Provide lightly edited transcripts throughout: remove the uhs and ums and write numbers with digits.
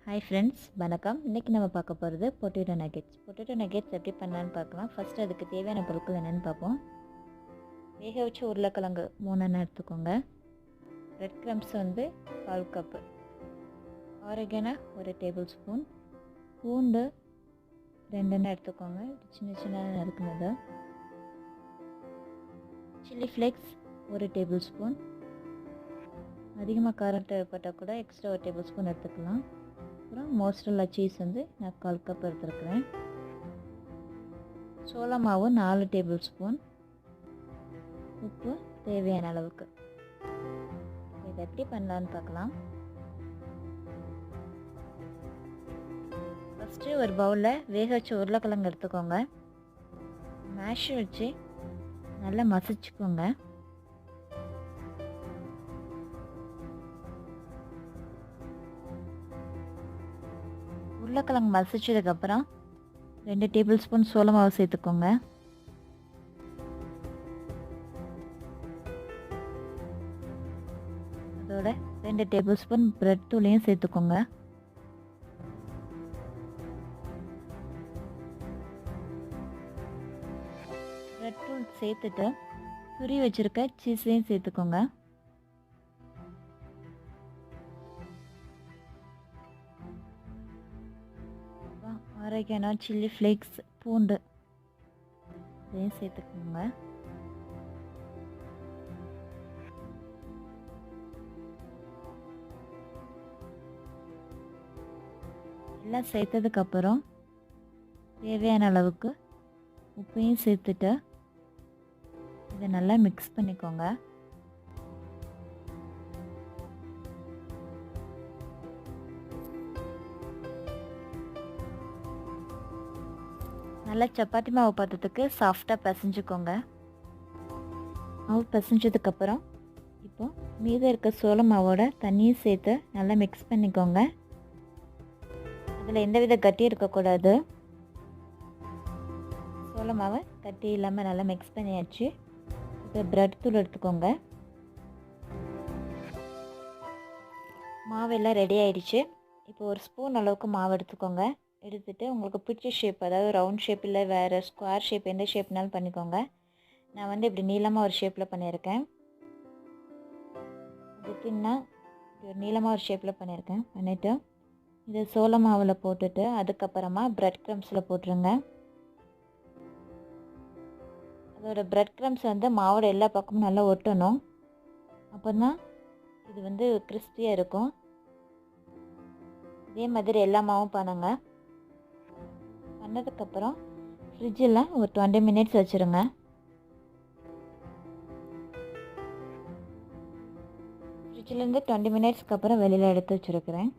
Hi friends, வணக்கம். இன்றைக்கி நம்ம பார்க்க போகிறது பொட்டேட்டோ நகெட்ஸ். பொட்டேட்டோ நகெட்ஸ் எப்படி பண்ணலான்னு பார்க்கலாம். ஃபஸ்ட்டு அதுக்கு தேவையான பொருட்கள் என்னென்னு பார்ப்போம். வேக வச்ச உருளைக்கிழங்கு 3 எண்ணெய் எடுத்துக்கோங்க. Red crumbs 1/4 cup, oregano 1 table spoon, பூண்டு 2 எண்ணெய் எடுத்துக்கோங்க, சின்ன சின்ன நறுக்குனது, சில்லி ஃப்ளேக்ஸ் 1 டேபிள் ஸ்பூன், அதிகமாக காரம் தேவைப்பட்டால் கூட எக்ஸ்ட்ரா 1 டேபிள் ஸ்பூன் எடுத்துக்கலாம். அப்புறம் மோசரல்லா சீஸ் நான் 1/4 கப் எடுத்துருக்குறேன். சோள மாவு 4 டேபிள் ஸ்பூன், உப்பு தேவையான அளவுக்கு. இதை எப்படி பண்ணலான்னு பார்க்கலாம். ஃபஸ்ட்டு ஒரு பவுலில் வேக வச்ச உருளைக்கிழங்கு எடுத்துக்கோங்க. மேஷ் வச்சு நல்லா மசிச்சுக்கோங்க. உருளைக்கிழங்கு மசிச்சதுக்கப்புறம் 2 டேபிள் ஸ்பூன் சோள மாவு சேர்த்துக்கோங்க. அதோட 2 டேபிள் ஸ்பூன் பிரெட் தூளையும் சேர்த்துக்கோங்க. பிரெட் தூள் சேர்த்துட்டு துரி வச்சிருக்க சீஸையும் சேர்த்துக்கோங்க. ஆரிகனோ, சில்லி ஃப்ளேக்ஸ், பூண்டு இதையும் சேர்த்துக்கோங்க. எல்லாம் சேர்த்ததுக்கப்புறம் தேவையான அளவுக்கு உப்பையும் சேர்த்துட்டு இதை நல்லா மிக்ஸ் பண்ணிக்கோங்க. நல்லா சப்பாத்தி மாவு பாத்திரத்துக்கு சாஃப்டாக பிசைஞ்சுக்கோங்க. மாவு பிசைஞ்சதுக்கப்புறம் இப்போ மீதம் இருக்க சோள மாவோட தண்ணியும் சேர்த்து நல்லா மிக்ஸ் பண்ணிக்கோங்க. அதில் எந்தவித கட்டி இருக்கக்கூடாது. சோள மாவை கட்டி இல்லாமல் நல்லா மிக்ஸ் பண்ணியாச்சு. இப்போ பிரெட் தூள் எடுத்துக்கோங்க. மாவெல்லாம் ரெடி ஆயிடுச்சு. இப்போ ஒரு ஸ்பூன் அளவுக்கு மாவு எடுத்துக்கோங்க. எடுத்துகிட்டு உங்களுக்கு பிடிச்ச ஷேப், அதாவது ரவுண்ட் ஷேப் இல்லை வேறு ஸ்கொயர் ஷேப், எந்த ஷேப்னாலும் பண்ணிக்கோங்க. நான் இப்படி நீளமாக ஒரு ஷேப்பில் பண்ணியிருக்கேன். இது தின்னா ஒரு நீளமாக ஒரு ஷேப்பில் பண்ணிவிட்டு இதை சோள மாவில் போட்டுட்டு அதுக்கப்புறமா பிரெட் க்ரம்ஸில் போட்டுருங்க. அதோட பிரெட் க்ரம்ஸ் மாவோட எல்லா பக்கமும் நல்லா ஒட்டணும். அப்போ தான் இது கிறிஸ்பியாக இருக்கும். இதே மாதிரி எல்லா மாவும் பண்ணுங்கள். பண்ணதுக்கப்புறம் ஃப்ரிட்ஜில் ஒரு 20 மினிட்ஸ் வச்சுருங்க. ஃப்ரிட்ஜிலேருந்து 20 மினிட்ஸ்க்கு அப்புறம் வெளியில் எடுத்து வச்சுருக்கிறேன்.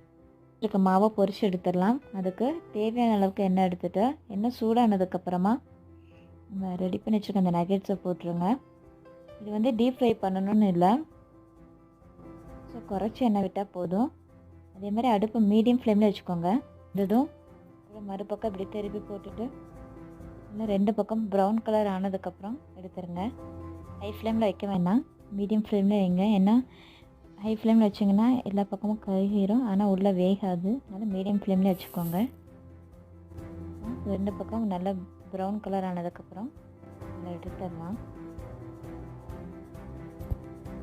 இதுக்கு மாவை பொரிச்சு எடுத்துடலாம். அதுக்கு தேவையான அளவுக்கு எண்ணெய் எடுத்துகிட்டு எண்ணெய் சூடானதுக்கப்புறமா நம்ம ரெடி பண்ணி வச்சுருக்க அந்த நகெட்ஸை போட்டுருங்க. இது டீப் ஃப்ரை பண்ணணும்னு இல்லை, ஸோ குறைச்சி எண்ணெய் விட்டால் போதும். அதே மாதிரி அடுப்பு மீடியம் ஃப்ளேமில் வச்சுக்கோங்க. இதுவும் மறுபக்கம் இப்படி திருப்பி போட்டுட்டு இன்னும் 2 பக்கம் ப்ரௌன் கலர் ஆனதுக்கப்புறம் எடுத்துருங்க. ஹை ஃப்ளேமில் வைக்க வேண்டாம், மீடியம் ஃப்ளேமில் வைங்க. ஏன்னா ஹை ஃப்ளேமில் வச்சிங்கன்னா எல்லா பக்கமும் கருகிரும், ஆனால் உள்ளே வேகாது. அதனால் மீடியம் ஃப்ளேமில் வச்சுக்கோங்க. 2 பக்கம் நல்லா ப்ரௌன் கலர் ஆனதுக்கப்புறம் நல்லா எடுத்துடலாம்.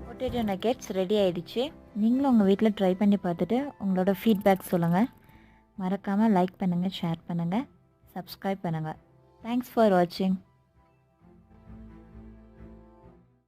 பொட்டேட்டோ நகெட்ஸ் ரெடி ஆகிடுச்சு. நீங்களும் உங்கள் வீட்டில் ட்ரை பண்ணி பார்த்துட்டு உங்களோட ஃபீட்பேக் சொல்லுங்கள். மறக்காமல் லைக் பண்ணுங்கள், ஷேர் பண்ணுங்கள், சப்ஸ்கிரைப் பண்ணுங்கள். தேங்க்ஸ் ஃபார் வாட்சிங்.